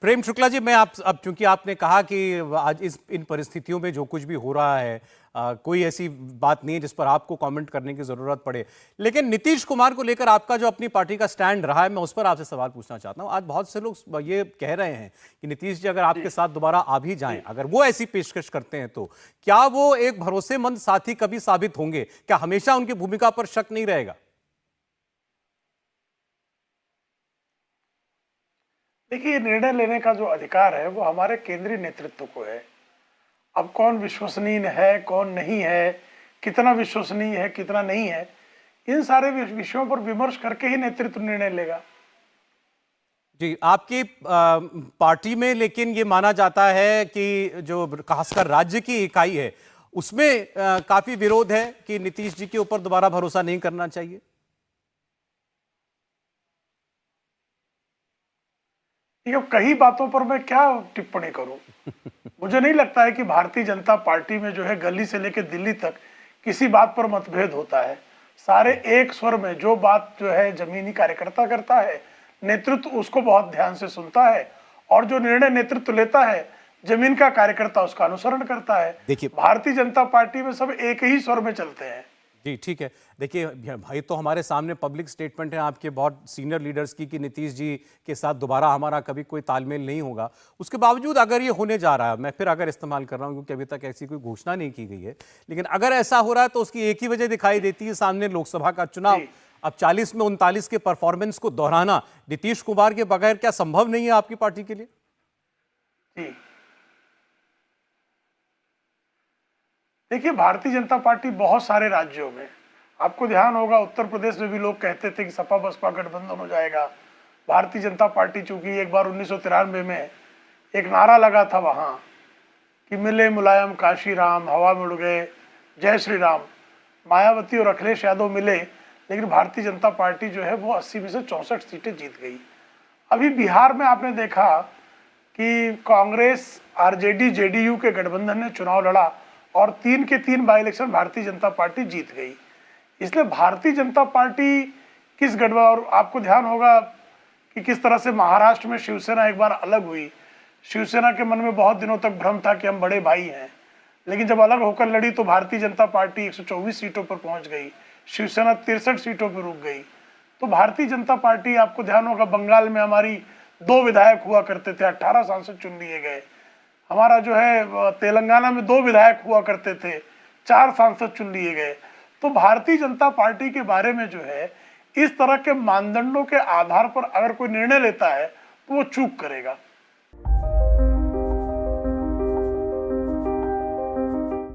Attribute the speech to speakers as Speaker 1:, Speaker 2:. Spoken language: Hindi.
Speaker 1: प्रेम शुक्ला जी, मैं आप अब चूंकि आपने कहा कि आज इन परिस्थितियों में जो कुछ भी हो रहा है, कोई ऐसी बात नहीं है जिस पर आपको कमेंट करने की जरूरत पड़े, लेकिन नीतीश कुमार को लेकर आपका जो अपनी पार्टी का स्टैंड रहा है, मैं उस पर आपसे सवाल पूछना चाहता हूं। आज बहुत से लोग ये कह रहे हैं कि नीतीश जी अगर आपके साथ दोबारा आ भी जाएं, अगर वो ऐसी पेशकश करते हैं, तो क्या वो एक भरोसेमंद साथी कभी साबित होंगे? क्या हमेशा उनकी भूमिका पर शक नहीं रहेगा?
Speaker 2: देखिए, निर्णय लेने का जो अधिकार है वो हमारे केंद्रीय नेतृत्व को है। अब कौन विश्वसनीय है, कौन नहीं है, कितना विश्वसनीय है, कितना नहीं है, इन सारे विषयों पर विमर्श करके ही नेतृत्व निर्णय लेगा।
Speaker 1: जी, आपकी पार्टी में लेकिन ये माना जाता है कि जो खासकर राज्य की इकाई है, उसमें काफी विरोध है कि नीतीश जी के ऊपर दोबारा भरोसा नहीं करना चाहिए।
Speaker 2: ठीक है, कई बातों पर मैं क्या टिप्पणी करूं। मुझे नहीं लगता है कि भारतीय जनता पार्टी में जो है गली से लेकर दिल्ली तक किसी बात पर मतभेद होता है। सारे एक स्वर में जो बात जो है जमीनी कार्यकर्ता करता है, नेतृत्व उसको बहुत ध्यान से सुनता है, और जो निर्णय नेतृत्व लेता है, जमीन का कार्यकर्ता उसका अनुसरण करता है।
Speaker 1: देखिए,
Speaker 2: भारतीय जनता पार्टी में सब एक ही स्वर में चलते हैं।
Speaker 1: जी ठीक है। देखिए भाई, तो हमारे सामने पब्लिक स्टेटमेंट है आपके बहुत सीनियर लीडर्स की कि नीतीश जी के साथ दोबारा हमारा कभी कोई तालमेल नहीं होगा। उसके बावजूद अगर ये होने जा रहा है, मैं फिर अगर इस्तेमाल कर रहा हूँ क्योंकि अभी तक ऐसी कोई घोषणा नहीं की गई है, लेकिन अगर ऐसा हो रहा है तो उसकी एक ही वजह दिखाई देती है, सामने लोकसभा का चुनाव। अब 40 में 39 के परफॉर्मेंस को दोहराना नीतीश कुमार के बगैर क्या संभव नहीं है आपकी पार्टी के लिए?
Speaker 2: जी, देखिए, भारतीय जनता पार्टी बहुत सारे राज्यों में, आपको ध्यान होगा उत्तर प्रदेश में भी लोग कहते थे कि सपा बसपा गठबंधन हो जाएगा। भारतीय जनता पार्टी, चूंकि एक बार 1993 में एक नारा लगा था वहां कि मिले मुलायम काशी राम, हवा में उड़ गए जय श्री राम, मायावती और अखिलेश यादव मिले, लेकिन भारतीय जनता पार्टी जो है वो 80 में से 64 सीटें जीत गई। अभी बिहार में आपने देखा कि कांग्रेस, आरजेडी, जेडीयू के गठबंधन ने चुनाव लड़ा और 3 के 3 by election Bharatiya Janata party जीत गई। इसलिए भारतीय जनता पार्टी किस गठबंधन, और आपको ध्यान होगा कि किस तरह से महाराष्ट्र में शिवसेना एक बार अलग हुई। शिवसेना के मन में बहुत दिनों तक भ्रम था कि हम बड़े भाई हैं, लेकिन जब अलग होकर लड़ी तो भारतीय जनता पार्टी 124 सीटों पर पहुंच गई, शिवसेना 63 सीटों पर रुक गई। तो भारतीय जनता पार्टी, आपको ध्यान होगा बंगाल में हमारी 2 विधायक हुआ करते थे, 18 सांसद चुन लिए गए। हमारा जो है तेलंगाना में 2 विधायक हुआ करते थे, 4 सांसद चुन लिए गए। तो भारतीय जनता पार्टी के बारे में जो है इस तरह के मानदंडों के आधार पर अगर कोई निर्णय लेता है तो वो चूक करेगा।